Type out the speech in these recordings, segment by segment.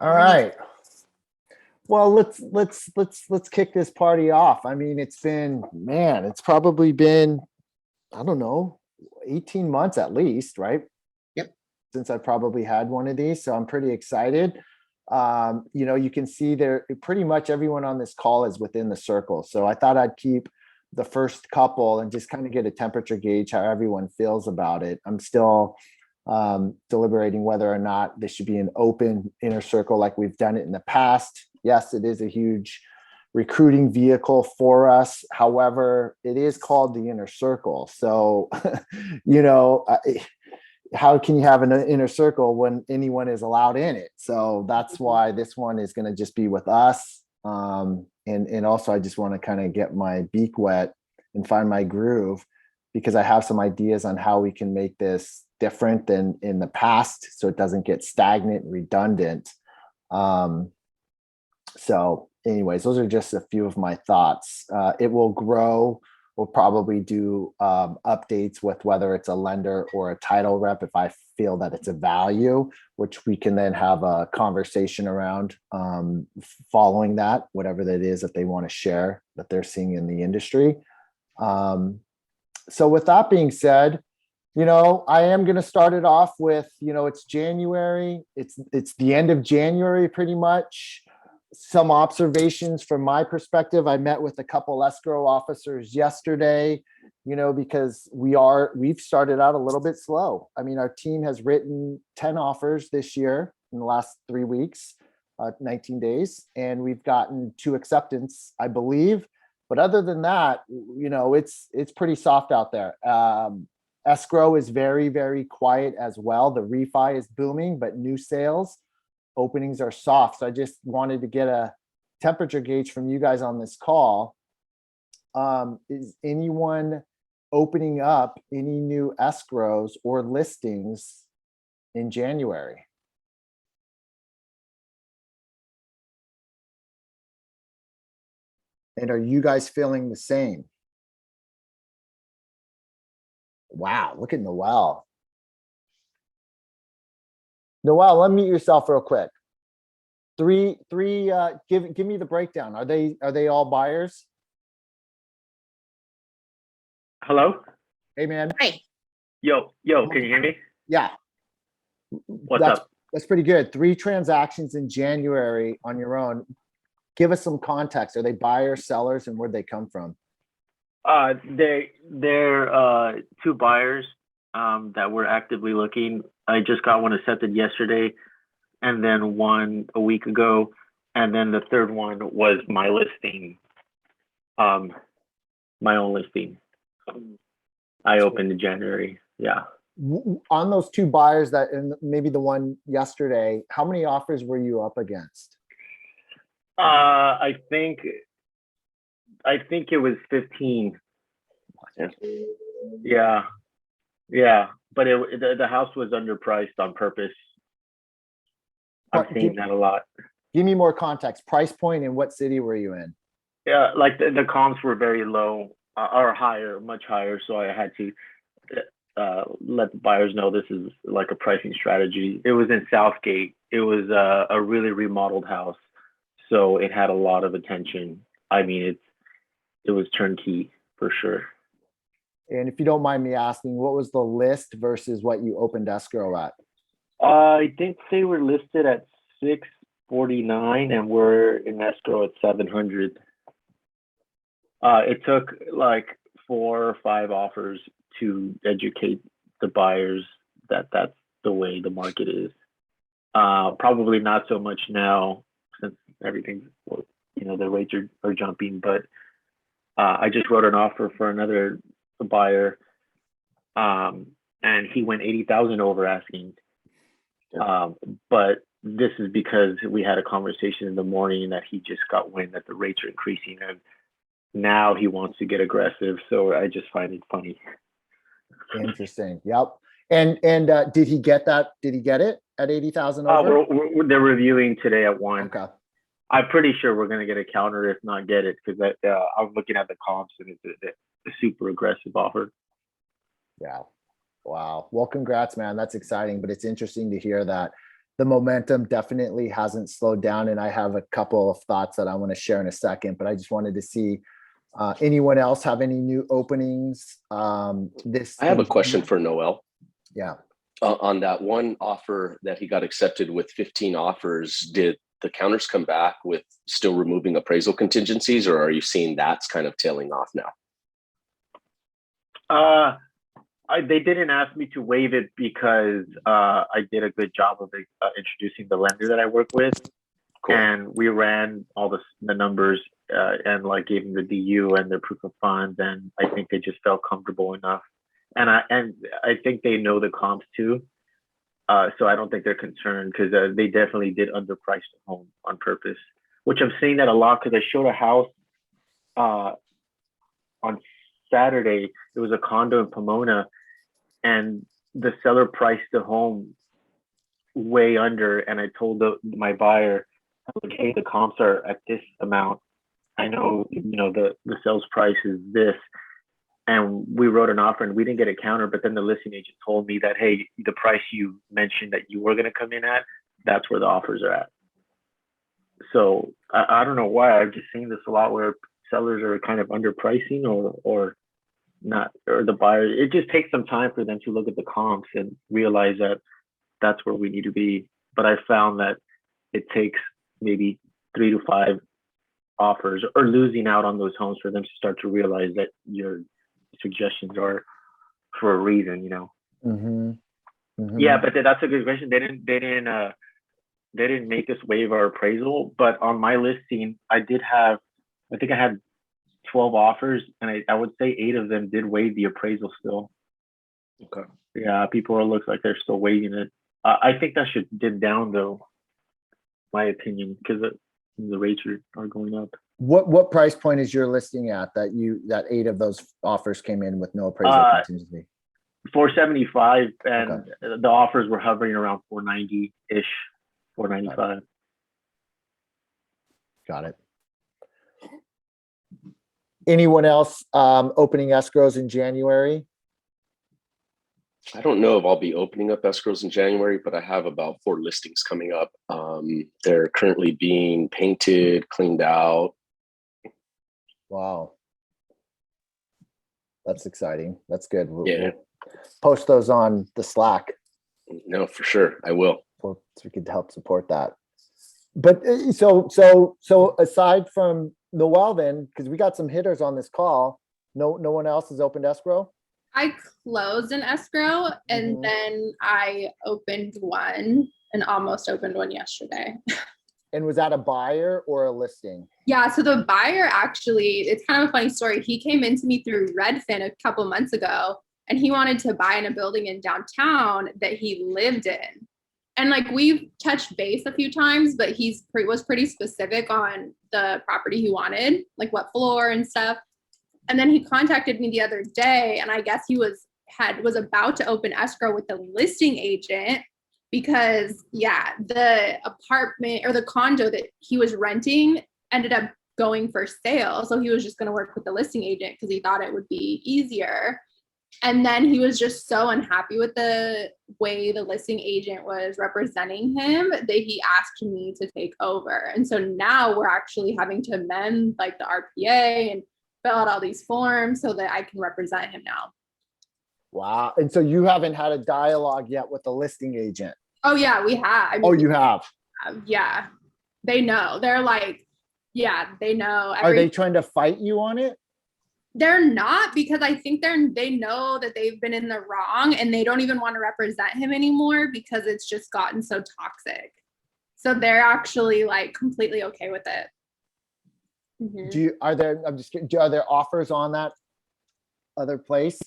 All right. Well, let's kick this party off. I mean, it's probably been, I don't know, 18 months at least, right? Yep. Since I probably had one of these. So I'm pretty excited. You can see there pretty much everyone on this call is within the circle. So I thought I'd keep the first couple and just kind of get a temperature gauge how everyone feels about it. I'm still deliberating whether or not this should be an open inner circle like we've done it in the past. Yes, it is a huge recruiting vehicle for us. However, it is called the inner circle. So, how can you have an inner circle when anyone is allowed in it? So that's why this one is going to just be with us. And also I just want to kind of get my beak wet and find my groove, because I have some ideas on how we can make this different than in the past, so it doesn't get stagnant and redundant. So anyways, those are just a few of my thoughts. It will grow. We'll probably do updates with whether it's a lender or a title rep if I feel that it's a value, which we can then have a conversation around following that, whatever that is that they want to share that they're seeing in the industry. So with that being said, I am going to start it off with, it's January. It's the end of January, pretty much. Some observations from my perspective. I met with a couple escrow officers yesterday, because we've started out a little bit slow. I mean, our team has written 10 offers this year in the last 3 weeks, 19 days, and we've gotten 2 acceptance, I believe. But other than that, it's pretty soft out there. Escrow is very, very quiet as well. The refi is booming, but new sales openings are soft. So I just wanted to get a temperature gauge from you guys on this call. Is anyone opening up any new escrows or listings in January? And are you guys feeling the same? Wow, look at Noel. Noel, unmute yourself real quick. Three. Give me the breakdown. Are they all buyers? Hello? Hey, man. Hi. Yo, can you hear me? Yeah. What's up? That's pretty good. 3 transactions in January on your own. Give us some context. Are they buyers, sellers, and where'd they come from? They're 2 buyers that were actively looking. I just got one accepted yesterday, and then one a week ago, and then the third one was my listing, my own listing. I opened in January. Yeah. On those 2 buyers and maybe the one yesterday, how many offers were you up against? I think it was 15. Yeah. But the house was underpriced on purpose. I'm seeing that a lot. Give me more context. Price point and what city were you in? Yeah, like the comps were very low or higher, much higher. So I had to let the buyers know this is like a pricing strategy. It was in Southgate. It was a really remodeled house, so it had a lot of attention. I mean, it was turnkey for sure. And if you don't mind me asking, what was the list versus what you opened escrow at? I think they were listed at 649 and we're in escrow at 700. It took like 4 or 5 offers to educate the buyers that that's the way the market is. Probably not so much now since everything's, the rates are jumping, but I just wrote an offer for another buyer, and he went 80,000 over asking. But this is because we had a conversation in the morning that he just got wind that the rates are increasing, and now he wants to get aggressive. So I just find it funny. Interesting. Yep. And did he get that? Did he get it at 80,000 over? They're reviewing today at 1. Okay. I'm pretty sure we're going to get a counter, if not get it, because I'm looking at the comps and it's a super aggressive offer. Yeah. Wow. Well, congrats, man. That's exciting, but it's interesting to hear that the momentum definitely hasn't slowed down. And I have a couple of thoughts that I want to share in a second, but I just wanted to see anyone else have any new openings. I have a question for Noel. Yeah. On that one offer that he got accepted with 15 offers, did the counters come back with still removing appraisal contingencies, or are you seeing that's kind of tailing off now? They didn't ask me to waive it because I did a good job of introducing the lender that I work with. Cool. And we ran all the numbers and like gave them the DU and their proof of funds, and I think they just felt comfortable enough. And I think they know the comps too, so I don't think they're concerned, because they definitely did underprice the home on purpose, which I'm seeing that a lot, because I showed a house on Saturday. It was a condo in Pomona, and the seller priced the home way under, and I told my buyer, like, hey, the comps are at this amount. I know, the sales price is this. And we wrote an offer and we didn't get a counter, but then the listing agent told me that, hey, the price you mentioned that you were going to come in at, that's where the offers are at. So I don't know why. I've just seen this a lot where sellers are kind of underpricing or not, or the buyers. It just takes some time for them to look at the comps and realize that that's where we need to be. But I found that it takes maybe 3 to 5 offers or losing out on those homes for them to start to realize that your suggestions are for a reason, Mm-hmm. Mm-hmm. Yeah, but that's a good question. They didn't make us waive our appraisal, but on my listing, I think I had 12 offers, and I would say 8 of them did waive the appraisal still. Okay. Yeah, people looks like they're still waiving it. I think that should dip down though, my opinion, because the rates are going up. What price point is your listing at that 8 of those offers came in with no appraisal contingency? 475, and Okay. the offers were hovering around 490-ish, 495. Got it. Anyone else opening escrows in January? I don't know if I'll be opening up escrows in January, but I have about 4 listings coming up. They're currently being painted, cleaned out. Wow. That's exciting. That's good. Yeah. We'll post those on the Slack. No, for sure. I will. So we could help support that. But so aside from Noel then, because we got some hitters on this call, no one else has opened escrow? I closed an escrow and then I opened one and almost opened one yesterday. And was that a buyer or a listing? Yeah, so the buyer actually, it's kind of a funny story. He came into me through Redfin a couple months ago, and he wanted to buy in a building in downtown that he lived in. And like we've touched base a few times, but was pretty specific on the property he wanted, like what floor and stuff. And then he contacted me the other day, and I guess he was about to open escrow with the listing agent because the apartment or the condo that he was renting ended up going for sale. So he was just going to work with the listing agent because he thought it would be easier. And then he was just so unhappy with the way the listing agent was representing him that he asked me to take over. And so now we're actually having to amend like the RPA and fill out all these forms so that I can represent him now. Wow. And so you haven't had a dialogue yet with the listing agent? Oh yeah, we have. You have? Yeah. They know. They're like, yeah, they know. Are they trying to fight you on it? They're not, because I think they know that they've been in the wrong and they don't even want to represent him anymore because it's just gotten so toxic. So they're actually like completely okay with it. Mm-hmm. Are there offers on that other place?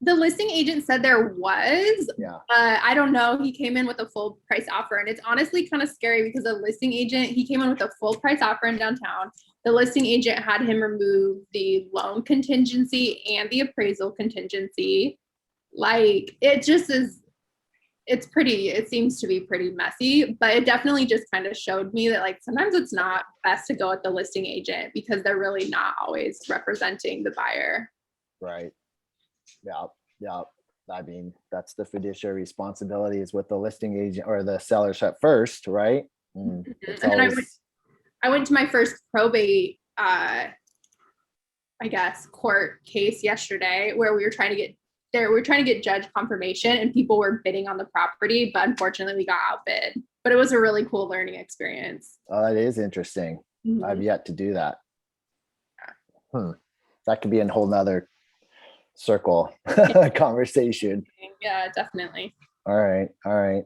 The listing agent said there was. Yeah. I don't know. He came in with a full price offer, and it's honestly kind of scary because the listing agent, he came in with a full price offer in downtown. The listing agent had him remove the loan contingency and the appraisal contingency. Like it just is, it seems to be pretty messy, but it definitely just kind of showed me that like sometimes it's not best to go with the listing agent because they're really not always representing the buyer. Right. Yeah. I mean, that's the fiduciary responsibility is with the listing agent or the sellers at first, right? It's And then always, I went to my first probate, I guess, court case yesterday where we were trying to get judge confirmation and people were bidding on the property, but unfortunately we got outbid. But it was a really cool learning experience. it is interesting. I've Mhm. yet to do that. That could be a whole nother circle conversation. Yeah, definitely. All right. All right.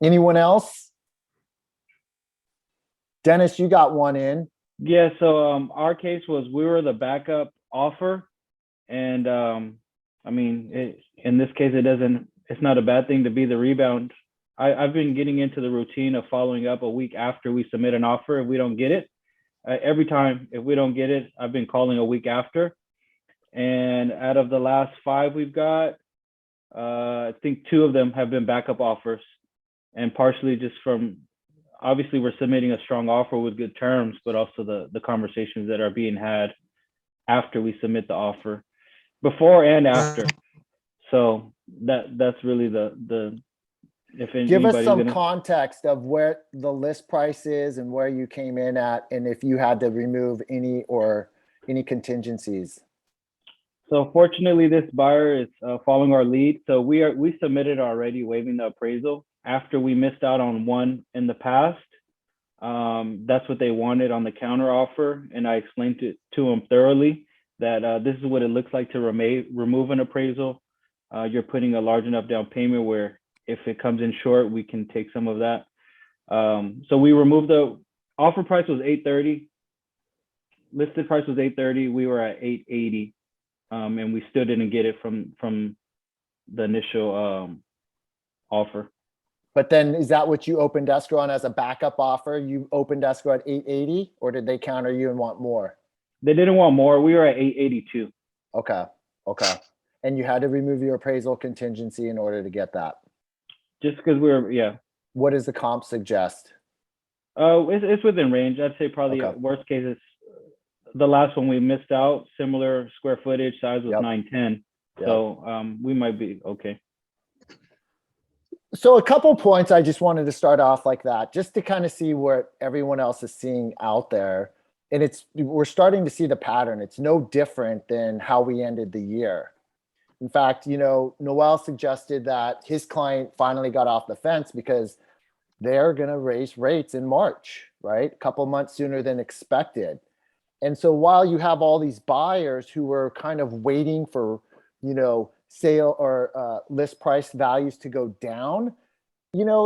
Anyone else? Dennis, you got one in. Yeah, so our case was we were the backup offer, and I mean, in this case, it's not a bad thing to be the rebound. I've been getting into the routine of following up a week after we submit an offer if we don't get it. Every time, if we don't get it, I've been calling a week after. And out of the last 5 we've got, I think 2 of them have been backup offers, and partially just from, obviously we're submitting a strong offer with good terms, but also the conversations that are being had after we submit the offer, before and after. So that's really the if Give us anybody's some gonna, context of where the list price is and where you came in at, and if you had to remove any contingencies. So fortunately, this buyer is following our lead. So we submitted already waiving the appraisal after we missed out on one in the past. That's what they wanted on the counter offer, and I explained it to them thoroughly that this is what it looks like to remove an appraisal. You're putting a large enough down payment where if it comes in short, we can take some of that. So we removed the offer price was $830. Listed price was $830. We were at $880. And we still didn't get it from the initial offer. But then is that what you opened escrow on as a backup offer? You opened escrow at 880, or did they counter you and want more? They didn't want more. We were at 882. Okay. Okay. And you had to remove your appraisal contingency in order to get that. Just because we were, yeah. What does the comp suggest? It's within range. I'd say probably Okay. worst case is the last one we missed out. Similar square footage, size was Yep. 910. Yep. So we might be okay. So a couple points I just wanted to start off like that, just to kind of see what everyone else is seeing out there. And we're starting to see the pattern. It's no different than how we ended the year. In fact, Noel suggested that his client finally got off the fence because they're going to raise rates in March, right? A couple months sooner than expected. And so while you have all these buyers who were kind of waiting for, sale or list price values to go down,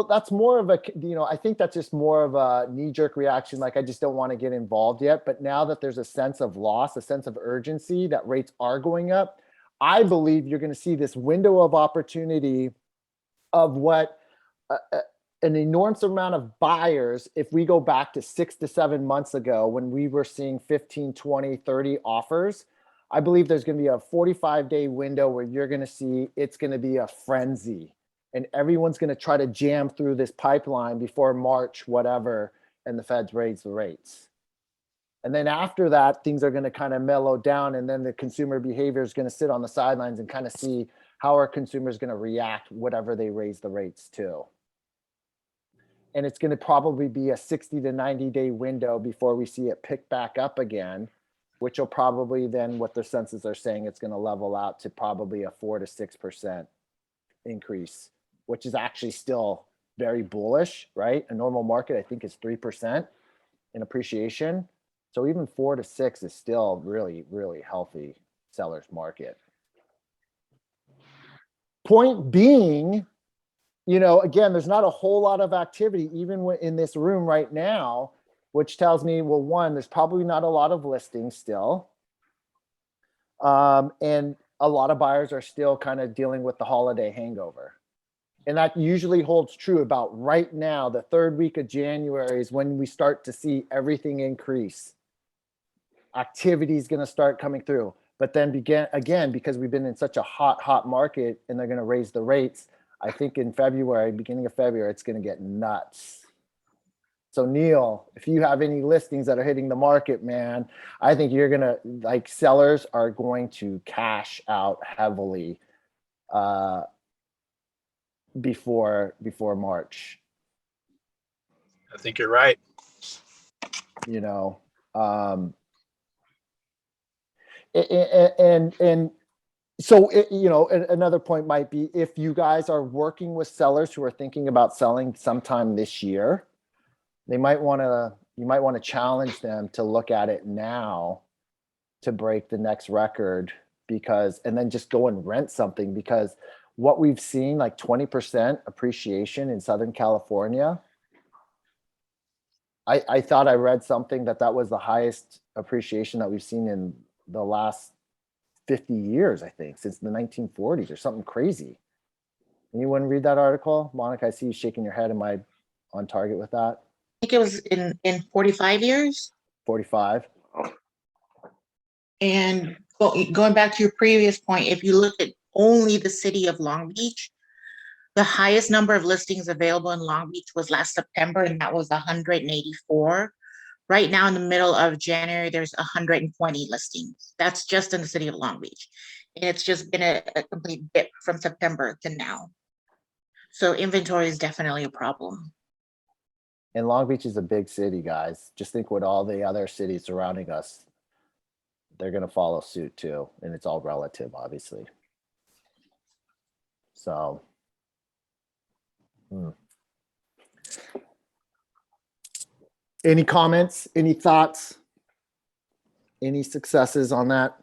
that's more of a, I think that's just more of a knee-jerk reaction. Like, I just don't want to get involved yet. But now that there's a sense of loss, a sense of urgency that rates are going up, I believe you're going to see this window of opportunity of what an enormous amount of buyers, if we go back to 6 to 7 months ago when we were seeing 15, 20, 30 offers, I believe there's going to be a 45-day window where you're going to see it's going to be a frenzy. And everyone's going to try to jam through this pipeline before March, whatever, and the Feds raise the rates. And then after that, things are going to kind of mellow down, and then the consumer behavior is going to sit on the sidelines and kind of see how our consumers going to react, whatever they raise the rates to. And it's going to probably be a 60 to 90-day window before we see it pick back up again, which will probably then, what the census are saying, it's going to level out to probably a 4 to 6% increase, which is actually still very bullish, right? A normal market, I think, is 3% in appreciation. So even 4 to 6 is still really, really healthy seller's market. Point being, again, there's not a whole lot of activity, even in this room right now, which tells me, well, one, there's probably not a lot of listings still. And a lot of buyers are still kind of dealing with the holiday hangover. And that usually holds true about right now. The third week of January is when we start to see everything increase. Activity is going to start coming through. But then because we've been in such a hot market and they're going to raise the rates, I think in February, beginning of February, it's going to get nuts. So Neil, if you have any listings that are hitting the market, man, I think sellers are going to cash out heavily before March, I think you're right. you know. And so, you know, another point might be if you guys are working with sellers who are thinking about selling sometime this year, you might want to challenge them to look at it now to break the next record, because, and then just go and rent something, because what we've seen, like 20% appreciation in Southern California. I thought I read something that was the highest appreciation that we've seen in the last 50 years, I think, since the 1940s or something crazy. Anyone read that article? Monica, I see you shaking your head. Am I on target with that? I think it was in 45 years. 45. And going back to your previous point, if you look at only the city of Long Beach, the highest number of listings available in Long Beach was last September, and that was 184. Right now, in the middle of January, there's 120 listings. That's just in the city of Long Beach. And it's just been a complete dip from September to now. So inventory is definitely a problem. And Long Beach is a big city, guys. Just think what all the other cities surrounding us, they're going to follow suit too. And it's all relative, obviously. So. Any comments, any thoughts, any successes on that?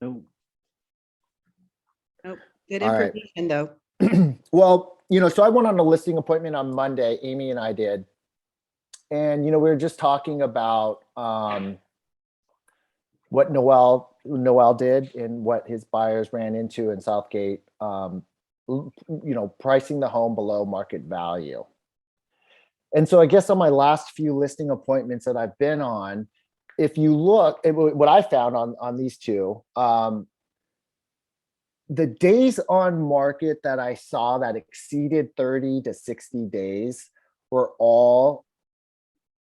No. Nope. Good All right. information though. Well, you know, so I went on a listing appointment on Monday, Amy and I did. And, you know, we were just talking about what Noel did and what his buyers ran into in Southgate, you know, pricing the home below market value. And so I guess on my last few listing appointments that I've been on, if you look at what I found on these two, the days on market that I saw that exceeded 30 to 60 days were all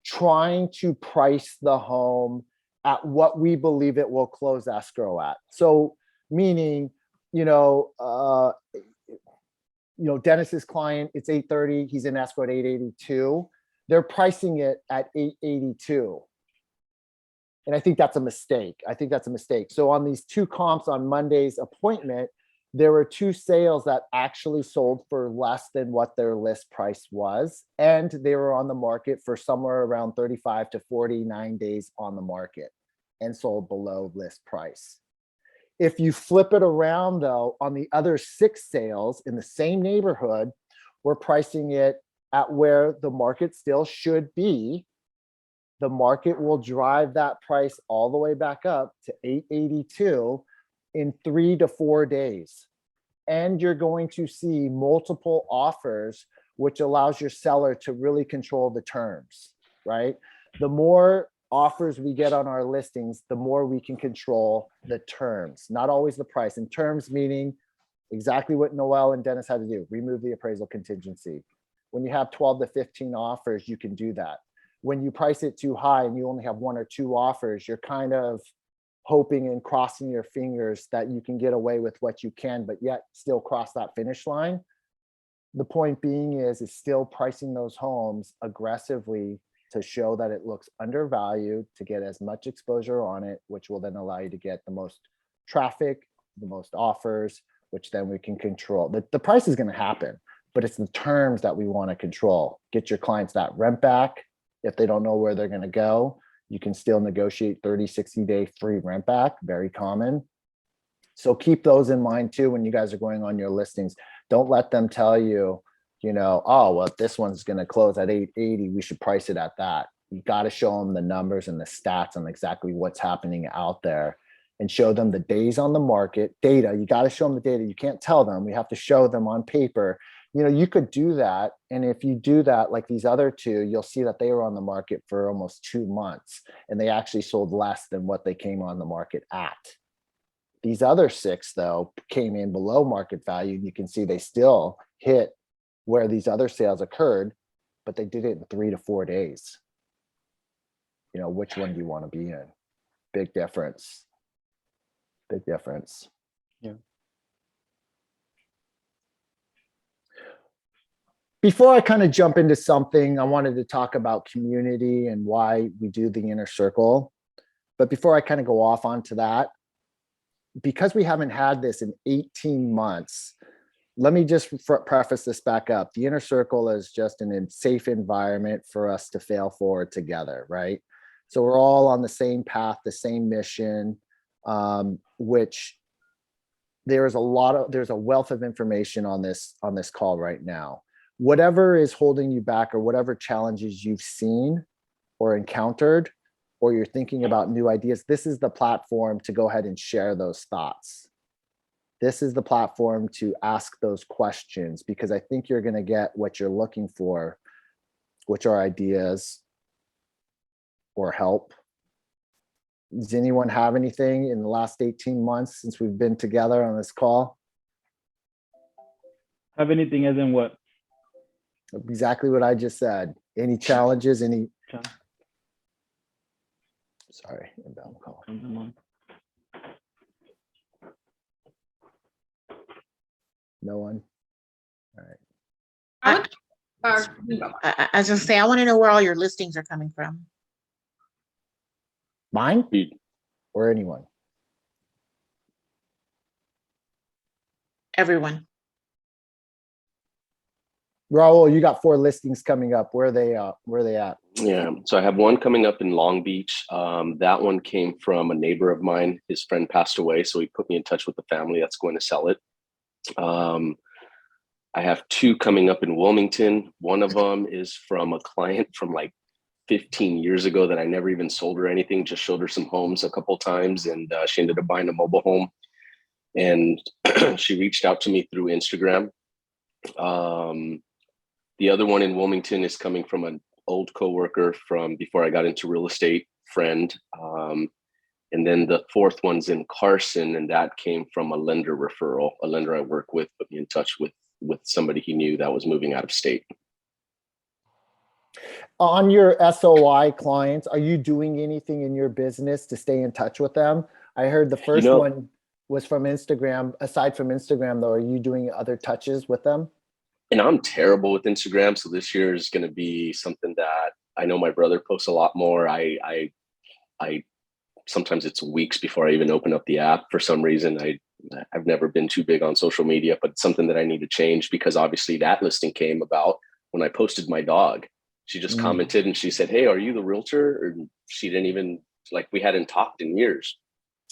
trying to price the home at what we believe it will close escrow at. So meaning, Dennis's client, it's 830, he's in escrow at 882. They're pricing it at 882. And I think that's a mistake. So on these two comps on Monday's appointment, there were two sales that actually sold for less than what their list price was. And they were on the market for somewhere around 35 to 49 days on the market and sold below list price. If you flip it around though, on the other 6 sales in the same neighborhood, we're pricing it at where the market still should be. The market will drive that price all the way back up to 882 in 3 to 4 days. And you're going to see multiple offers, which allows your seller to really control the terms, right? The more offers we get on our listings, the more we can control the terms, not always the price. And terms meaning exactly what Noel and Dennis had to do, remove the appraisal contingency. When you have 12 to 15 offers, you can do that. When you price it too high and you only have 1 or 2 offers, you're kind of hoping and crossing your fingers that you can get away with what you can, but yet still cross that finish line. The point being is still pricing those homes aggressively to show that it looks undervalued, to get as much exposure on it, which will then allow you to get the most traffic, the most offers, which then we can control. The price is going to happen, but it's the terms that we want to control. Get your clients that rent back. If they don't know where they're going to go, you can still negotiate 30, 60-day free rent back, very common. So keep those in mind too when you guys are going on your listings. Don't let them tell you, oh, well, this one's going to close at 880. We should price it at that. You got to show them the numbers and the stats on exactly what's happening out there and show them the days on the market data. You got to show them the data. You can't tell them. We have to show them on paper. You could do that. And if you do that, like these other two, you'll see that they were on the market for almost 2 months and they actually sold less than what they came on the market at. These other 6 though, came in below market value. You can see they still hit where these other sales occurred, but they did it in 3 to 4 days. Which one do you want to be in? Big difference. Big difference. Yeah. Before I kind of jump into something, I wanted to talk about community and why we do the inner circle. But before I kind of go off onto that, because we haven't had this in 18 months, let me just preface this back up. The inner circle is just an safe environment for us to fail forward together, right? So we're all on the same path, the same mission, which there's a wealth of information on this call right now. Whatever is holding you back or whatever challenges you've seen or encountered, or you're thinking about new ideas, this is the platform to go ahead and share those thoughts. This is the platform to ask those questions, because I think you're going to get what you're looking for, which are ideas or help. Does anyone have anything in the last 18 months since we've been together on this call? Have anything as in what? Exactly what I just said. Any challenges, sorry, inbound call. No one? All right. I was gonna say, I want to know where all your listings are coming from. Mine or anyone? Everyone. Raul, you got 4 listings coming up. Where are they at? Yeah, so I have one coming up in Long Beach. That one came from a neighbor of mine. His friend passed away, so he put me in touch with the family that's going to sell it. I have 2 coming up in Wilmington. One of them is from a client from like 15 years ago that I never even sold her anything, just showed her some homes a couple times, and she ended up buying a mobile home. And she reached out to me through Instagram. The other one in Wilmington is coming from an old coworker from before I got into real estate, friend. And then the 4th one's in Carson, and that came from a lender referral. A lender I work with put me in touch with somebody he knew that was moving out of state. On your SOI clients, are you doing anything in your business to stay in touch with them? I heard the first one was from Instagram. Aside from Instagram, though, are you doing other touches with them? And I'm terrible with Instagram, so this year is going to be something that I know my brother posts a lot more. I sometimes it's weeks before I even open up the app. For some reason, I've never been too big on social media, but it's something that I need to change, because obviously that listing came about when I posted my dog. She just commented and she said, "Hey, are you the realtor?" Or she didn't even, like, we hadn't talked in years.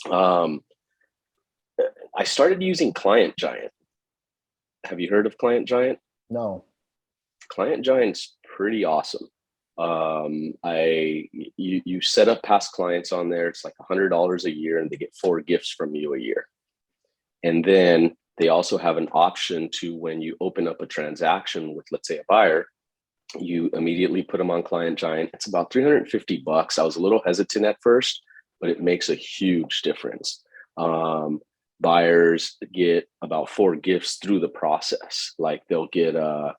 I started using Client Giant. Have you heard of Client Giant? No. Client Giant's pretty awesome. You set up past clients on there. It's like $100 a year, and they get 4 gifts from you a year. And then they also have an option to, when you open up a transaction with, let's say, a buyer, you immediately put them on Client Giant. It's about $350. I was a little hesitant at first, but it makes a huge difference. Buyers get about 4 gifts through the process. Like, they'll get a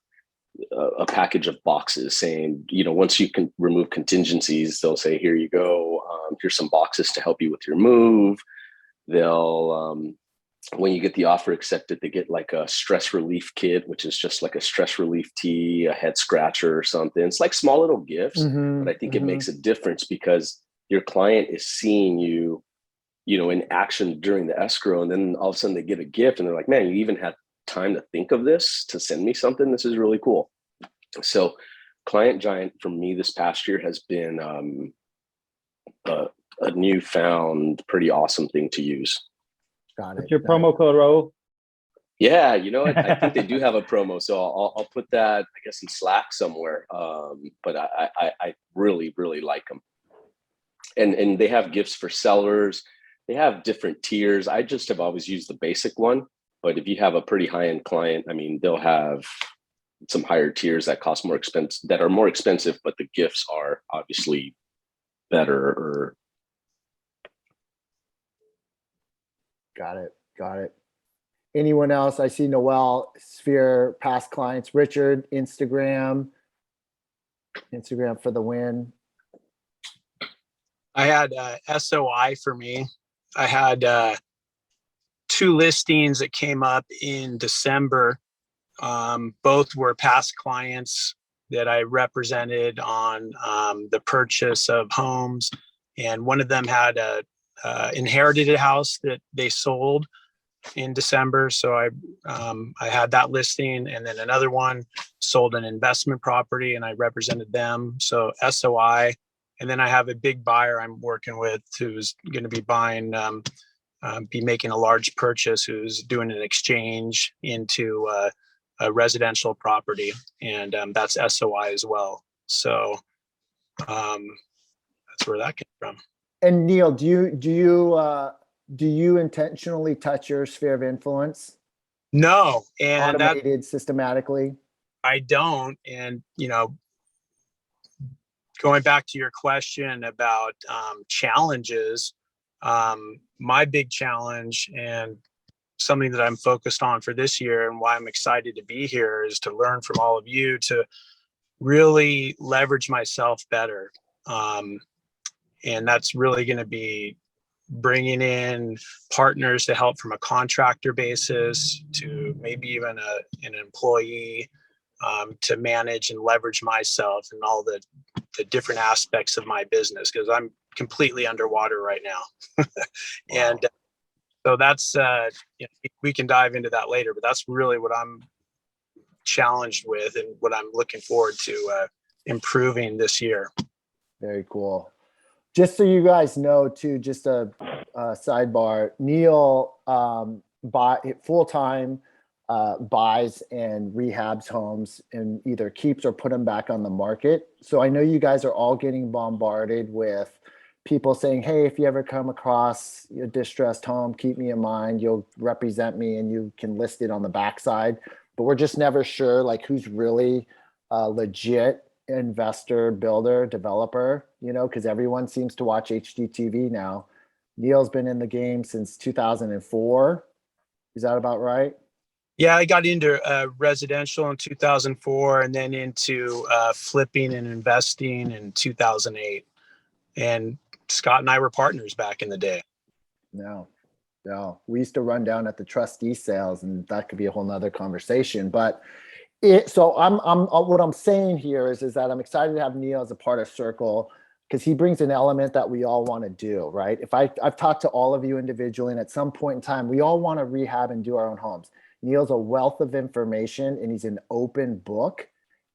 package of boxes saying, once you can remove contingencies, they'll say, "Here you go. Here's some boxes to help you with your move." They'll, when you get the offer accepted, they get like a stress relief kit, which is just like a stress relief tea, a head scratcher or something. It's like small little gifts, but I think it makes a difference, because your client is seeing you, in action during the escrow. And then all of a sudden they get a gift and they're like, "Man, you even had time to think of this, to send me something. This is really cool." So Client Giant for me this past year has been a newfound pretty awesome thing to use. Got it. What's your promo code, Raul? Yeah, I think they do have a promo, so I'll put that, I guess, in Slack somewhere. But I really, really like them. And they have gifts for sellers. They have different tiers. I just have always used the basic one. But if you have a pretty high-end client, I mean, they'll have some higher tiers that cost more expense, that are more expensive, but the gifts are obviously better. Got it. Anyone else? I see Noel, Sphere, past clients. Richard, Instagram for the win. I had SOI for me. I had 2 listings that came up in December. Both were past clients that I represented on the purchase of homes, and one of them had inherited a house that they sold in December. So I had that listing, and then another one sold an investment property, and I represented them. So SOI, and then I have a big buyer I'm working with who's going to be buying, be making a large purchase, who's doing an exchange into a residential property, and that's SOI as well. So that's where that came from. And Neil, do you intentionally touch your sphere of influence? No, and that Automated systematically? I don't. And going back to your question about challenges, my big challenge and something that I'm focused on for this year, and why I'm excited to be here, is to learn from all of you to really leverage myself better. And that's really going to be bringing in partners to help from a contractor basis to maybe even an employee, to manage and leverage myself and all the different aspects of my business, because I'm completely underwater right now. And so that's, we can dive into that later, but that's really what I'm challenged with and what I'm looking forward to improving this year. Very cool. Just so you guys know too, just a sidebar, Neil full-time buys and rehabs homes and either keeps or put them back on the market. So I know you guys are all getting bombarded with people saying, hey, if you ever come across a distressed home, keep me in mind, you'll represent me and you can list it on the backside. But we're just never sure like who's really legit investor, builder, developer, because everyone seems to watch HGTV now. Neil's been in the game since 2004. Is that about right? Yeah, I got into residential in 2004 and then into flipping and investing in 2008. And Scott and I were partners back in the day. No, we used to run down at the trustee sales, and that could be a whole nother conversation. But so what I'm saying here is that I'm excited to have Neil as a part of Circle, because he brings an element that we all want to do, right? I've talked to all of you individually, and at some point in time, we all want to rehab and do our own homes. Neil's a wealth of information, and he's an open book.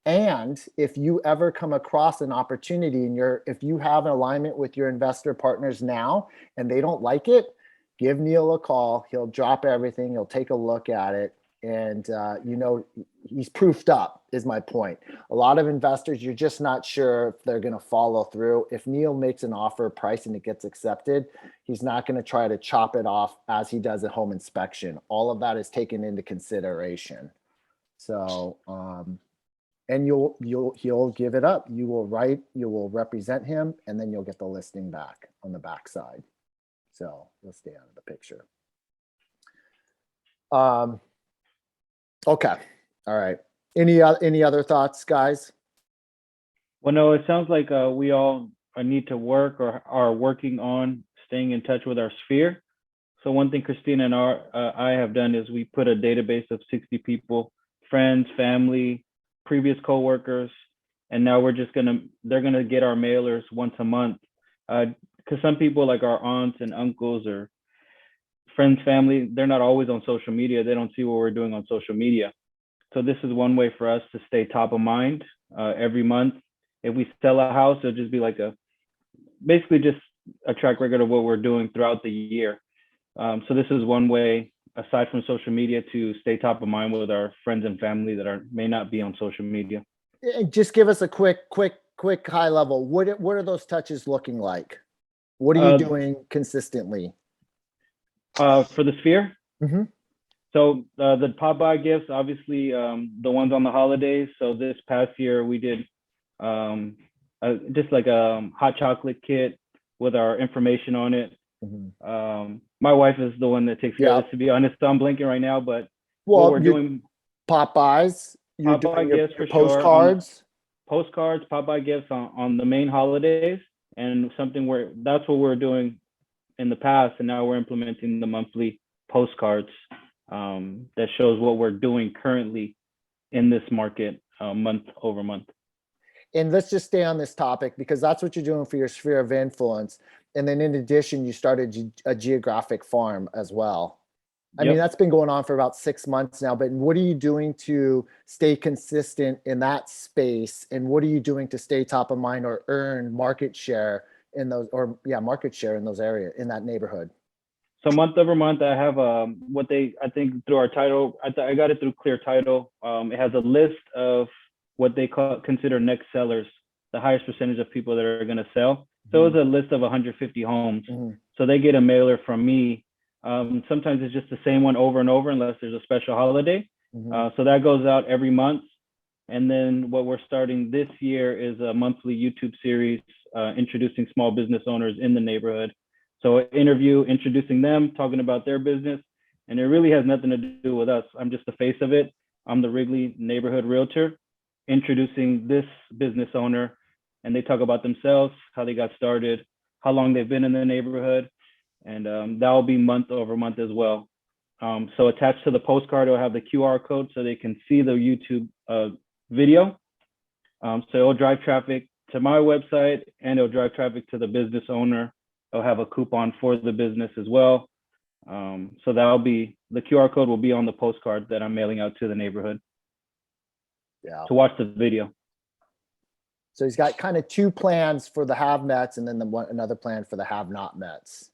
And if you ever come across an opportunity and if you have an alignment with your investor partners now and they don't like it, give Neil a call. He'll drop everything. He'll take a look at it. And, he's proofed up is my point. A lot of investors, you're just not sure if they're going to follow through. If Neil makes an offer price and it gets accepted, he's not going to try to chop it off as he does a home inspection. All of that is taken into consideration. So, and he'll give it up. You will represent him, and then you'll get the listing back on the backside. So let's stay out of the picture. Okay. All right. Any other thoughts, guys? Well, no, it sounds like we all need to work or are working on staying in touch with our sphere. So one thing Christina and I have done is we put a database of 60 people, friends, family, previous coworkers, and now they're gonna get our mailers once a month. Because some people, like our aunts and uncles or friends, family, they're not always on social media. They don't see what we're doing on social media. So this is one way for us to stay top of mind every month. If we sell a house, it'll just be like basically just a track record of what we're doing throughout the year. So this is one way, aside from social media, to stay top of mind with our friends and family that may not be on social media. Just give us a quick high level. What are those touches looking like? What are you doing consistently? For the sphere? Mm-hmm. So the pop-by gifts, obviously the ones on the holidays. So this past year we did just like a hot chocolate kit with our information on it. Mm-hmm. My wife is the one that takes care of this, to be honest. So I'm blinking right now, but what we're doing. Pop-bys, you're pop-by doing gifts for postcards. Sure. Postcards, pop-by gifts on the main holidays, and that's what we're doing in the past, and now we're implementing the monthly postcards that shows what we're doing currently in this market month over month. And let's just stay on this topic because that's what you're doing for your sphere of influence. And then in addition, you started a geographic farm as well. I mean, that's been going on for about 6 months now, but what are you doing to stay consistent in that space? And what are you doing to stay top of mind or earn market share in those, market share in those areas, in that neighborhood? So month over month, I have I think through our title, I got it through Clear Title. It has a list of what they consider next sellers, the highest percentage of people that are going to sell. So it's a list of 150 homes. So they get a mailer from me. Sometimes it's just the same one over and over unless there's a special holiday. So that goes out every month. And then what we're starting this year is a monthly YouTube series introducing small business owners in the neighborhood. So an interview, introducing them, talking about their business. And it really has nothing to do with us. I'm just the face of it. I'm the Wrigley neighborhood realtor introducing this business owner. And they talk about themselves, how they got started, how long they've been in the neighborhood. And that will be month over month as well. So attached to the postcard, it'll have the QR code so they can see the YouTube video. So it'll drive traffic to my website and it'll drive traffic to the business owner. It'll have a coupon for the business as well. So that'll be, the QR code will be on the postcard that I'm mailing out to the neighborhood. Yeah. To watch the video. So he's got kind of two plans for the have-nots and then another plan for the have-not-nots.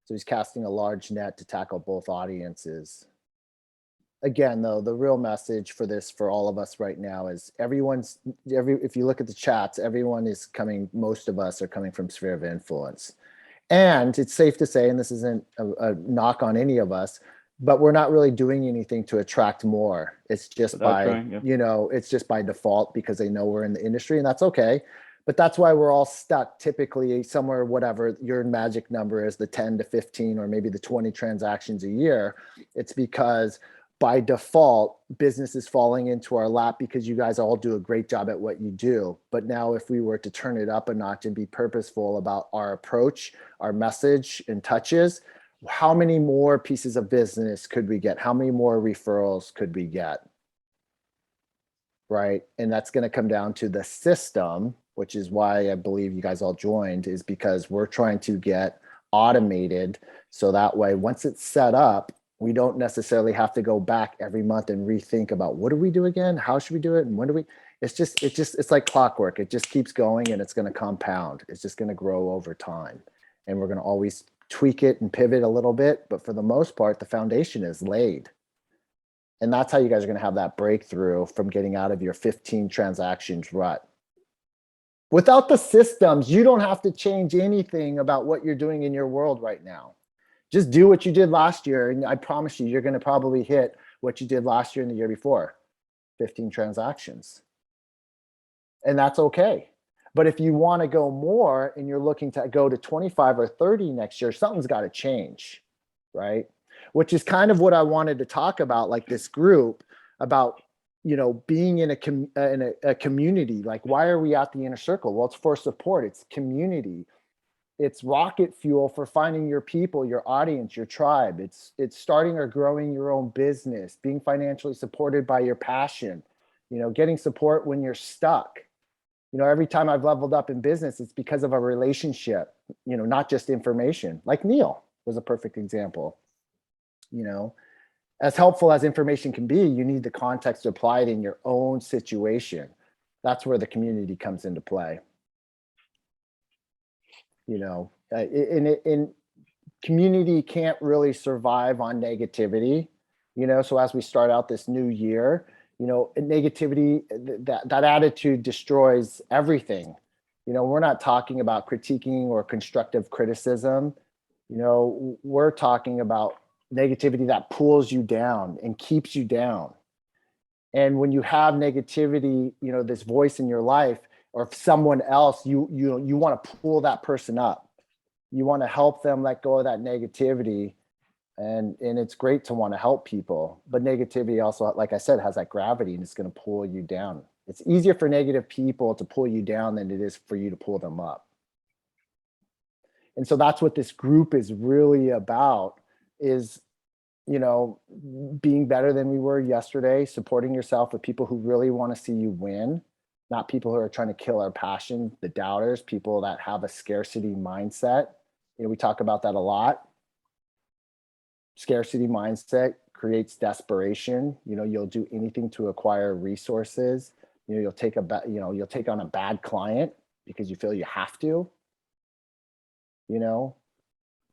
So he's casting a large net to tackle both audiences. Again, though, the real message for this, for all of us right now is if you look at the chats, everyone is coming, most of us are coming from sphere of influence. And it's safe to say, and this isn't a knock on any of us, but we're not really doing anything to attract more. It's just it's just by default because they know we're in the industry, and that's okay. But that's why we're all stuck typically somewhere, whatever your magic number is, the 10 to 15 or maybe the 20 transactions a year. It's because by default, business is falling into our lap because you guys all do a great job at what you do. But now if we were to turn it up a notch and be purposeful about our approach, our message and touches, how many more pieces of business could we get? How many more referrals could we get? Right. And that's going to come down to the system, which is why I believe you guys all joined, is because we're trying to get automated. So that way, once it's set up, we don't necessarily have to go back every month and rethink about what do we do again? How should we do it? And when do we, it's like clockwork. It just keeps going and it's going to compound. It's just going to grow over time. And we're going to always tweak it and pivot a little bit. But for the most part, the foundation is laid. And that's how you guys are going to have that breakthrough from getting out of your 15 transactions rut. Without the systems, you don't have to change anything about what you're doing in your world right now. Just do what you did last year. And I promise you, you're going to probably hit what you did last year and the year before, 15 transactions. And that's okay. But if you want to go more and you're looking to go to 25 or 30 next year, something's got to change, right? Which is kind of what I wanted to talk about, like this group about, being in a community. Like, why are we at the inner circle? Well, it's for support. It's community. It's rocket fuel for finding your people, your audience, your tribe. It's starting or growing your own business, being financially supported by your passion, getting support when you're stuck. Every time I've leveled up in business, it's because of a relationship, not just information. Like Neil was a perfect example. As helpful as information can be, you need the context to apply it in your own situation. That's where the community comes into play. In community can't really survive on negativity, so as we start out this new year, negativity, that attitude destroys everything. We're not talking about critiquing or constructive criticism. We're talking about negativity that pulls you down and keeps you down. And when you have negativity, this voice in your life, or if someone else, you want to pull that person up. You want to help them let go of that negativity. And it's great to want to help people. But negativity also, like I said, has that gravity and it's going to pull you down. It's easier for negative people to pull you down than it is for you to pull them up. And so that's what this group is really about, is you know, being better than we were yesterday, supporting yourself with people who really want to see you win, not people who are trying to kill our passion, the doubters, people that have a scarcity mindset. You know, we talk about that a lot. Scarcity mindset creates desperation. You know, you'll do anything to acquire resources. You know, you'll take on a bad client because you feel you have to. You know,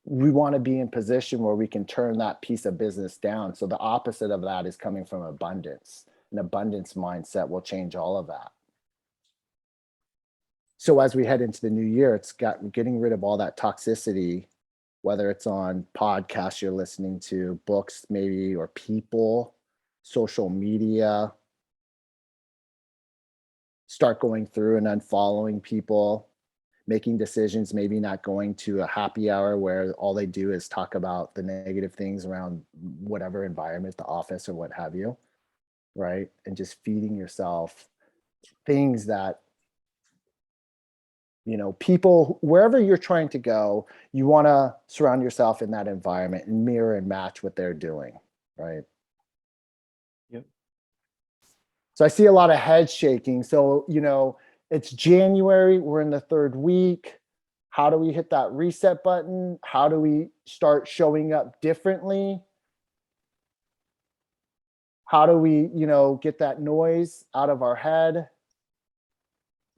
we want to be in position where we can turn that piece of business down. So the opposite of that is coming from abundance. An abundance mindset will change all of that. So as we head into the new year, getting rid of all that toxicity, whether it's on podcasts you're listening to, books maybe, or people, social media. Start going through and unfollowing people, making decisions, maybe not going to a happy hour where all they do is talk about the negative things around whatever environment, the office or what have you, right? And just feeding yourself things that, you know, people, wherever you're trying to go, you want to surround yourself in that environment and mirror and match what they're doing, right? Yep. So I see a lot of head shaking. So, you know, it's January, we're in the third week. How do we hit that reset button? How do we start showing up differently? How do we, you know, get that noise out of our head?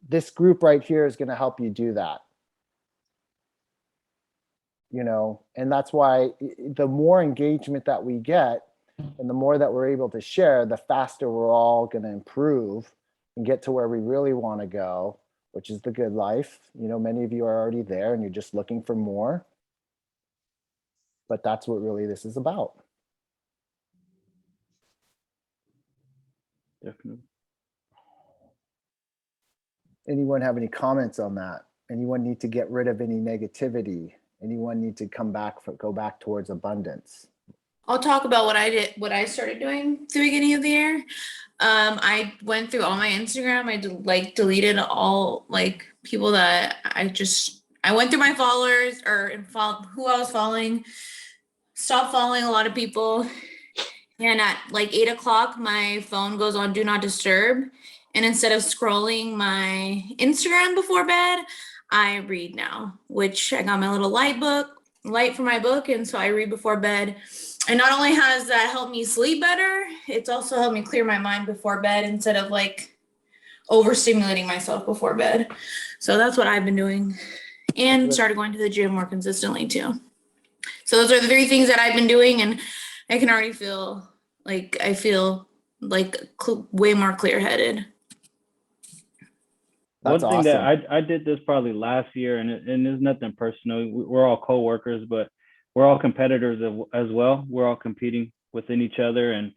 This group right here is going to help you do that. You know, and that's why the more engagement that we get and the more that we're able to share, the faster we're all going to improve and get to where we really want to go, which is the good life. You know, many of you are already there and you're just looking for more. But that's what really this is about. Definitely. Anyone have any comments on that? Anyone need to get rid of any negativity? Anyone need to go back towards abundance? I'll talk about what I did, what I started doing at the beginning of the year. I went through all my Instagram. I deleted all like people that I went through my followers who I was following, stopped following a lot of people. And at like 8 o'clock, my phone goes on do not disturb. And instead of scrolling my Instagram before bed, I read now, which I got my little light for my book. And so I read before bed. And not only has that helped me sleep better, it's also helped me clear my mind before bed instead of like overstimulating myself before bed. So that's what I've been doing, and started going to the gym more consistently too. So those are the three things that I've been doing, and I can already feel like way more clear-headed. That's One thing that awesome. I did this probably last year, and it's nothing personal. We're all co-workers, but we're all competitors as well. We're all competing within each other and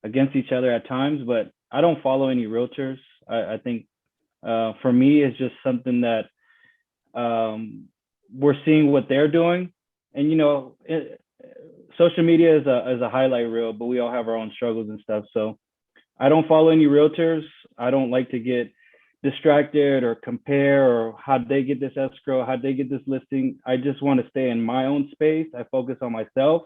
against each other at times, but I don't follow any realtors. I think for me, it's just something that we're seeing what they're doing. And, you know, social media is a highlight reel, but we all have our own struggles and stuff. So I don't follow any realtors. I don't like to get distracted or compare or how'd they get this escrow, how'd they get this listing. I just want to stay in my own space. I focus on myself.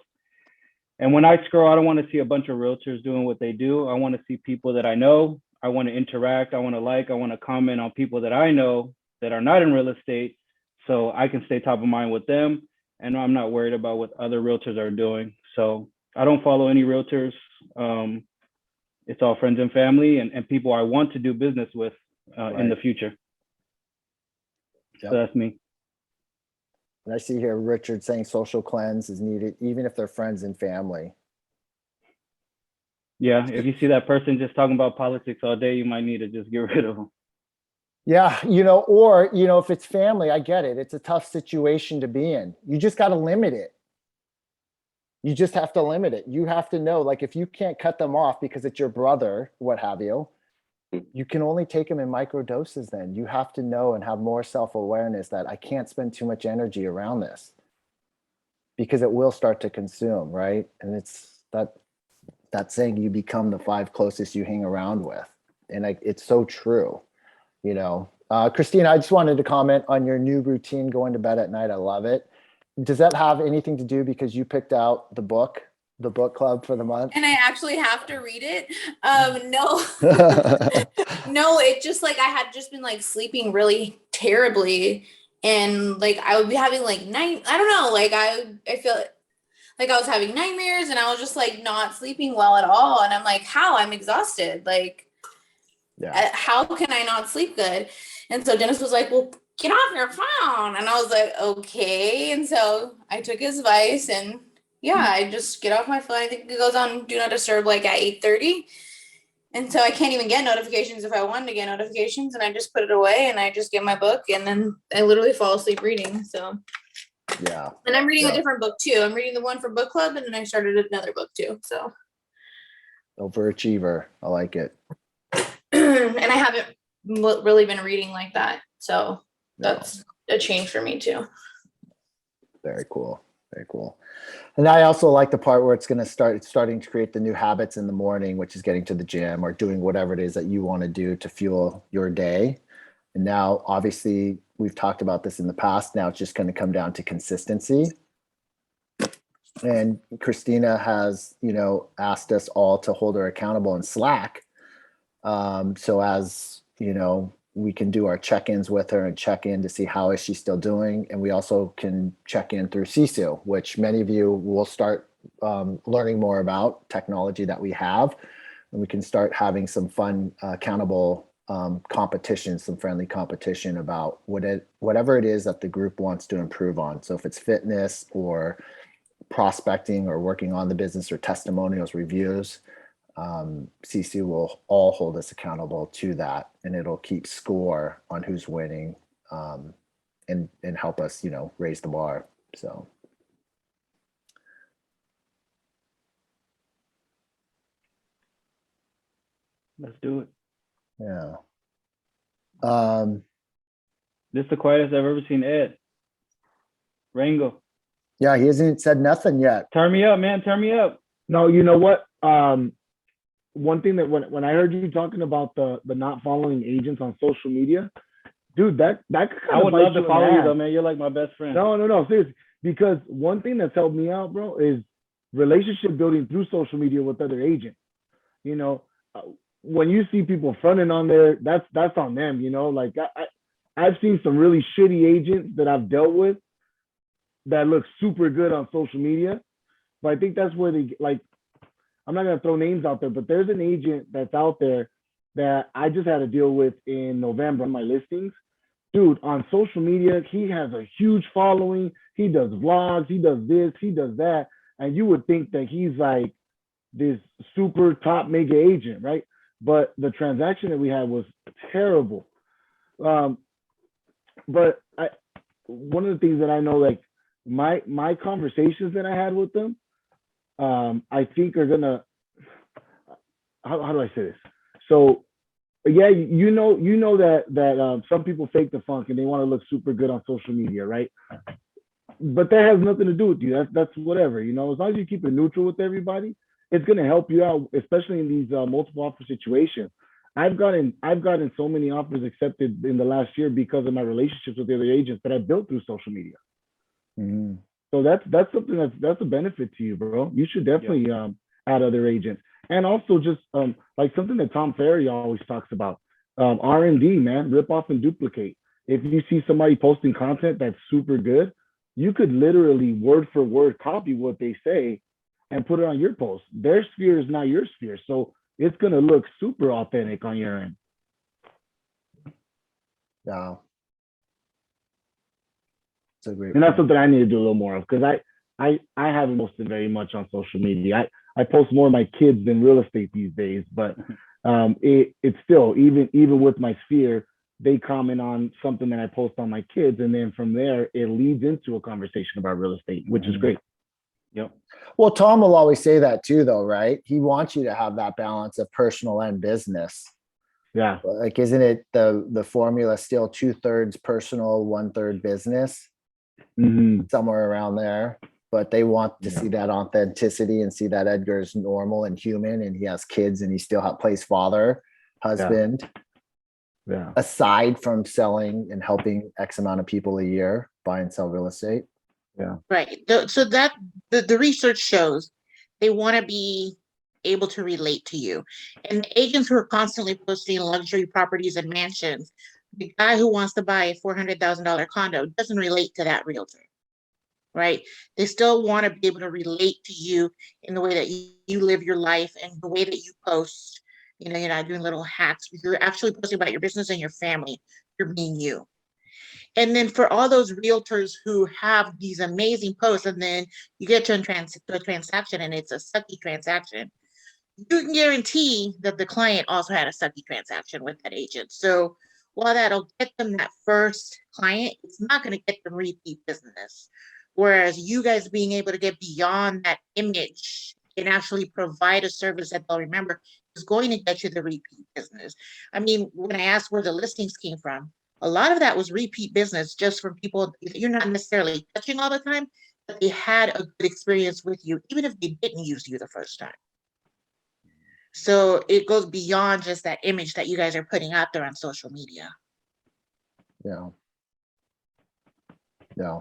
And when I scroll, I don't want to see a bunch of realtors doing what they do. I want to see people that I know. I want to interact. I want to comment on people that I know that are not in real estate, so I can stay top of mind with them. And I'm not worried about what other realtors are doing. So I don't follow any realtors. It's all friends and family and people I want to do business with in the future. Yep. So that's me. And I see here Richard saying social cleanse is needed, even if they're friends and family. Yeah, if you see that person just talking about politics all day, you might need to just get rid of them. Yeah, you know, or, you know, if it's family, I get it. It's a tough situation to be in. You just got to limit it. You just have to limit it. You have to know, like, if you can't cut them off because it's your brother, what have you, you can only take them in micro doses then. You have to know and have more self-awareness that I can't spend too much energy around this because it will start to consume, right? And it's that saying, you become the 5 closest you hang around with. And it's so true, you know. Christina, I just wanted to comment on your new routine going to bed at night. I love it. Does that have anything to do because you picked out the book the book club for the month? And I actually have to read it. No, no, it just like I had just been like sleeping really terribly, and like I would be having like I don't know, like I feel like I was having nightmares, and I was just like not sleeping well at all. And I'm like, how? I'm exhausted. Like, Yeah. how can I not sleep good? And so Dennis was like, well, get off your phone. And I was like, okay. And so I took his advice, and yeah, I just get off my phone. I think it goes on do not disturb like at 8:30. And so I can't even get notifications if I wanted to get notifications, and I just put it away and I just get my book, and then I literally fall asleep reading. So Yeah. and I'm reading Yeah. a different book too. I'm reading the one for book club, and then I started another book too. So Overachiever. I like it. and I haven't really been reading like that. So No. that's a change for me too. Very cool. Very cool. And I also like the part where it's going to starting to create the new habits in the morning, which is getting to the gym or doing whatever it is that you want to do to fuel your day. And now, obviously, we've talked about this in the past. Now it's just going to come down to consistency. And Christina has, asked us all to hold her accountable in Slack. So as, we can do our check-ins with her and check in to see how is she still doing. And we also can check in through Sisu, which many of you will start learning more about technology that we have. And we can start having some fun, accountable competition, some friendly competition about whatever it is that the group wants to improve on. So if it's fitness or prospecting or working on the business or testimonials, reviews, CC will all hold us accountable to that, and it'll keep score on who's winning, and help us, raise the bar. So. Let's do it. Yeah. This is the quietest I've ever seen Ed. Rango. Yeah, he hasn't said nothing yet. Turn me up, man. Turn me up. No, you know what? One thing that when I heard you talking about the not following agents on social media, dude, that I would love to follow you though, man. You're like my best friend. No, seriously. Because one thing that's helped me out, bro, is relationship building through social media with other agents. When you see people fronting on there, that's on them. Like I've seen some really shitty agents that I've dealt with that look super good on social media, but I think that's where they like. I'm not going to throw names out there, but there's an agent that's out there that I just had to deal with in November on my listings. Dude, on social media, he has a huge following. He does vlogs, he does this, he does that. And you would think that he's like this super top mega agent, right? But the transaction that we had was terrible. But one of the things that I know, like my conversations that I had with them, I think are gonna, how do I say this? So yeah, you know that some people fake the funk and they want to look super good on social media, right? But that has nothing to do with you. That's whatever, as long as you keep it neutral with everybody, it's gonna help you out, especially in these multiple offer situations. I've gotten so many offers accepted in the last year because of my relationships with the other agents that I built through social media. Mm-hmm. So that's something that's a benefit to you, bro. You should definitely add other agents. And also just like something that Tom Ferry always talks about, R&D, man, rip off and duplicate. If you see somebody posting content that's super good, you could literally word for word copy what they say and put it on your post. Their sphere is not your sphere, so it's gonna look super authentic on your end. Yeah. And that's something I need to do a little more of, because I haven't posted very much on social media. I post more of my kids than real estate these days, but it's still, even with my sphere, they comment on something that I post on my kids, and then from there it leads into a conversation about real estate, which is great. Yep. Well, Tom will always say that too, though, right? He wants you to have that balance of personal and business. Yeah. Like, isn't it the formula still 2/3 personal, 1/3 business? Mm-hmm. Somewhere around there, but they want to see that authenticity and see that Edgar is normal and human, and he has kids and he still plays father, husband. Yeah. Aside from selling and helping X amount of people a year buy and sell real estate. Yeah. Right. So that the research shows they want to be able to relate to you. And the agents who are constantly posting luxury properties and mansions, the guy who wants to buy a $400,000 condo doesn't relate to that realtor, right? They still want to be able to relate to you in the way that you live your life and the way that you post. You know, you're not doing little hacks. You're actually posting about your business and your family. You're being you. And then for all those realtors who have these amazing posts, and then you get to a transaction and it's a sucky transaction, you can guarantee that the client also had a sucky transaction with that agent. So while that'll get them that first client, it's not going to get them repeat business. Whereas you guys being able to get beyond that image and actually provide a service that they'll remember is going to get you the repeat business. I mean, when I asked where the listings came from, a lot of that was repeat business just from people that you're not necessarily touching all the time, but they had a good experience with you, even if they didn't use you the first time. So it goes beyond just that image that you guys are putting out there on social media. Yeah. Yeah.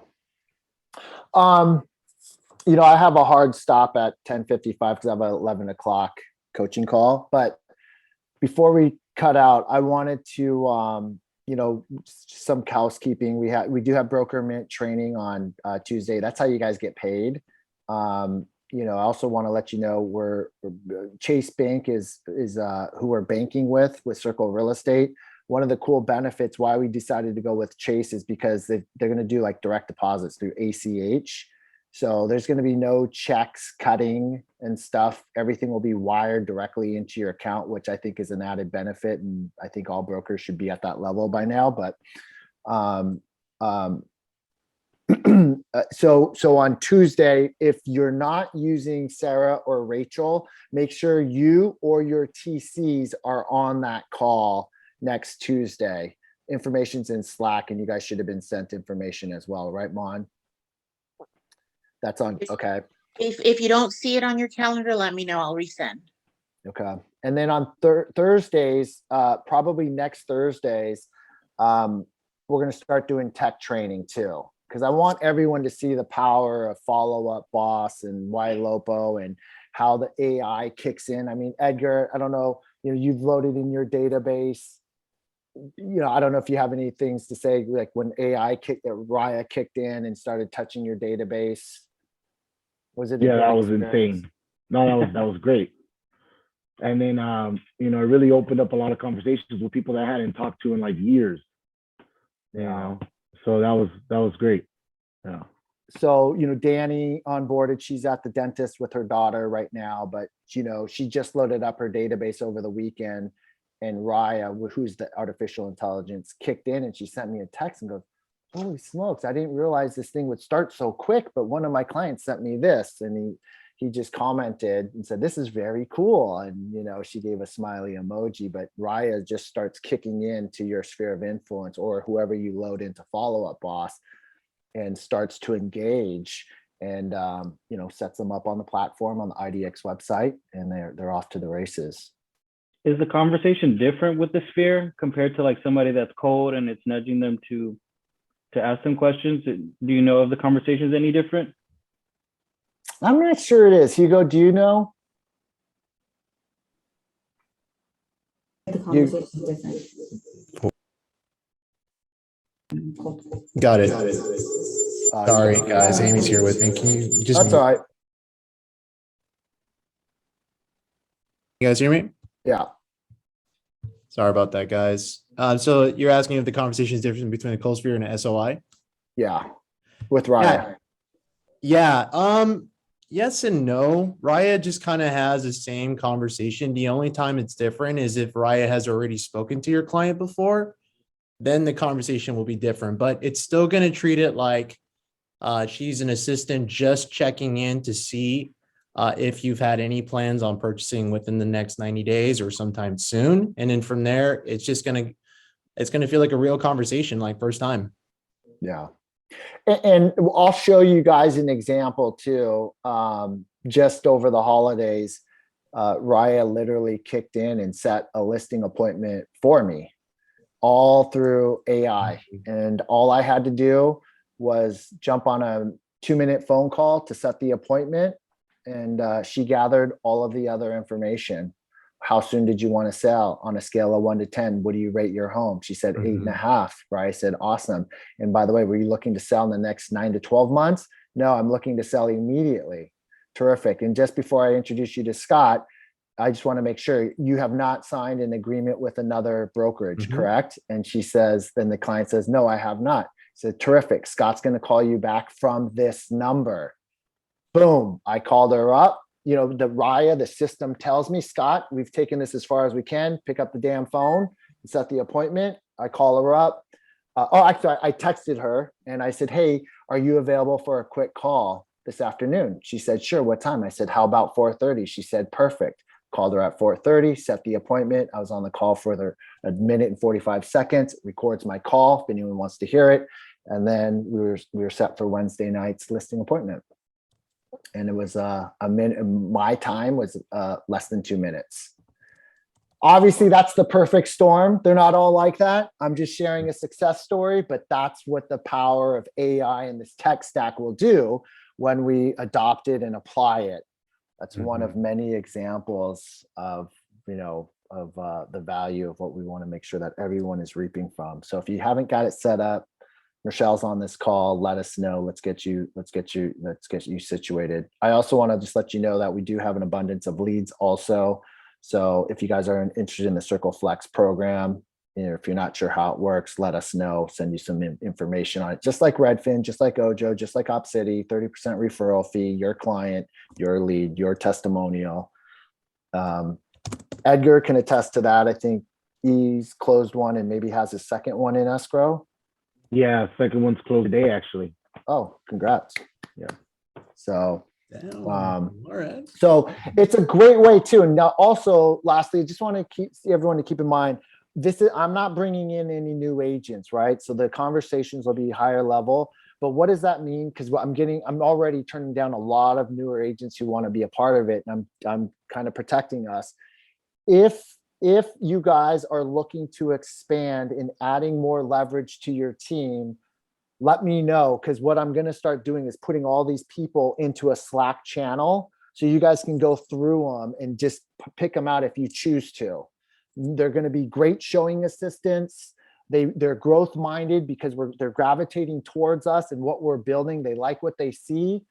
I have a hard stop at 10:55 because I have an 11 o'clock coaching call. But before we cut out, I wanted to, some housekeeping. We do have broker mint training on Tuesday. That's how you guys get paid. I also want to let you know we're Chase Bank is who we're banking with Circle Real Estate. One of the cool benefits why we decided to go with Chase is because they're going to do like direct deposits through ACH. So there's going to be no checks cutting and stuff. Everything will be wired directly into your account, which I think is an added benefit. And I think all brokers should be at that level by now. But so on Tuesday, if you're not using Sarah or Rachel, make sure you or your TCs are on that call next Tuesday. Information's in Slack, and you guys should have been sent information as well, right, Mon? That's on. Okay. If you don't see it on your calendar, let me know. I'll resend. Okay. And then on Thursdays, probably next Thursdays, we're going to start doing tech training too, because I want everyone to see the power of Follow-Up Boss and why Lopo and how the AI kicks in. I mean, Edgar, I don't know, you've loaded in your database. I don't know if you have any things to say, like when Raya kicked in and started touching your database. Was it? Yeah, that was insane. No, that was great. And then, it really opened up a lot of conversations with people that I hadn't talked to in like years. So that was great. Yeah. So, Danny onboarded, she's at the dentist with her daughter right now, but she just loaded up her database over the weekend, and Raya, who's the artificial intelligence, kicked in and she sent me a text and goes, holy smokes, I didn't realize this thing would start so quick, but one of my clients sent me this. And he just commented and said, this is very cool. And, she gave a smiley emoji, but Raya just starts kicking into your sphere of influence or whoever you load into Follow-Up Boss and starts to engage and, sets them up on the platform on the IDX website, and they're off to the races. Is the conversation different with the sphere compared to like somebody that's cold and it's nudging them to ask them questions? Do you know if the conversation is any different? I'm not sure it is. Hugo, do you know? The conversation is different. Got it. Sorry, guys. Amy's here with me. Can you just? That's all right. You guys hear me? Yeah. Sorry about that, guys. So you're asking if the conversation is different between a cold sphere and an SOI? Yeah. With Raya. Yeah. Yes and no. Raya just kind of has the same conversation. The only time it's different is if Raya has already spoken to your client before, then the conversation will be different. But it's still going to treat it like she's an assistant just checking in to see if you've had any plans on purchasing within the next 90 days or sometime soon. And then from there, it's going to feel like a real conversation, like first time. Yeah. And I'll show you guys an example too. Just over the holidays, Raya literally kicked in and set a listing appointment for me, all through AI. And all I had to do was jump on a 2-minute phone call to set the appointment. And she gathered all of the other information. How soon did you want to sell? On a scale of 1 to 10, what do you rate your home? She said 8.5, right? I said, awesome. And by the way, were you looking to sell in the next 9 to 12 months? No, I'm looking to sell immediately. Terrific. And just before I introduce you to Scott, I just want to make sure you have not signed an agreement with another brokerage, correct? And she says, then the client says, no, I have not. I said, terrific. Scott's going to call you back from this number. Boom. I called her up. You know, the system tells me, Scott, we've taken this as far as we can. Pick up the damn phone and set the appointment. I call her up. Actually, I texted her and I said, hey, are you available for a quick call this afternoon? She said, sure. What time? I said, how about 4:30? She said, perfect. Called her at 4:30, set the appointment. I was on the call for a minute and 45 seconds, records my call if anyone wants to hear it. And then we were set for Wednesday night's listing appointment. And it was a minute. My time was less than 2 minutes. Obviously, that's the perfect storm. They're not all like that. I'm just sharing a success story, but that's what the power of AI and this tech stack will do when we adopt it and apply it. That's one of many examples of, the value of what we want to make sure that everyone is reaping from. So if you haven't got it set up, Michelle's on this call. Let us know. Let's get you situated. I also want to just let you know that we do have an abundance of leads also. So if you guys are interested in the Circle Flex program, if you're not sure how it works, let us know. Send you some information on it. Just like Redfin, just like Ojo, just like OpCity, 30% referral fee, your client, your lead, your testimonial. Edgar can attest to that. I think he's closed one and maybe has his second one in escrow. Yeah, second one's closed today, actually. Oh, congrats. Yeah. So, all right. So it's a great way too. And now also, lastly, just want to everyone to keep in mind, I'm not bringing in any new agents, right? So the conversations will be higher level, but what does that mean? Because I'm already turning down a lot of newer agents who want to be a part of it. And I'm kind of protecting us. If you guys are looking to expand and adding more leverage to your team, let me know, because what I'm going to start doing is putting all these people into a Slack channel so you guys can go through them and just pick them out if you choose to. They're going to be great showing assistants. They're growth minded because they're gravitating towards us and what we're building. They like what they see.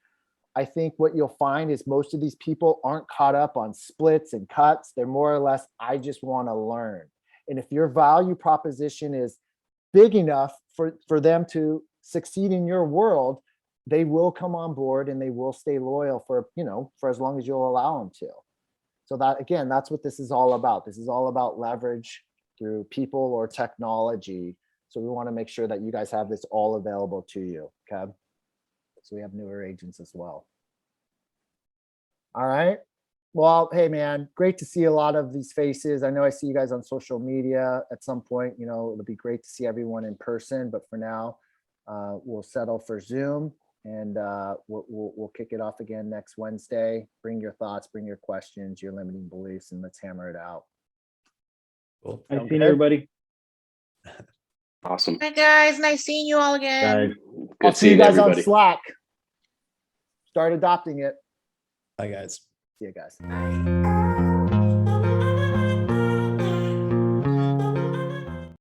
I think what you'll find is most of these people aren't caught up on splits and cuts. They're more or less, I just want to learn. And if your value proposition is big enough for them to succeed in your world, they will come on board and they will stay loyal for as long as you'll allow them to. So that, again, that's what this is all about. This is all about leverage through people or technology. So we want to make sure that you guys have this all available to you. Okay. So we have newer agents as well. All right. Well, hey man, great to see a lot of these faces. I know I see you guys on social media at some point. It'll be great to see everyone in person, but for now, we'll settle for Zoom, and we'll kick it off again next Wednesday. Bring your thoughts, bring your questions, your limiting beliefs, and let's hammer it out. Cool. Nice seeing everybody. Awesome. Hi guys, nice seeing you all again. Guys. Good I'll see you seeing guys everybody. on Slack. Start adopting it. Bye, guys. See you guys. Bye.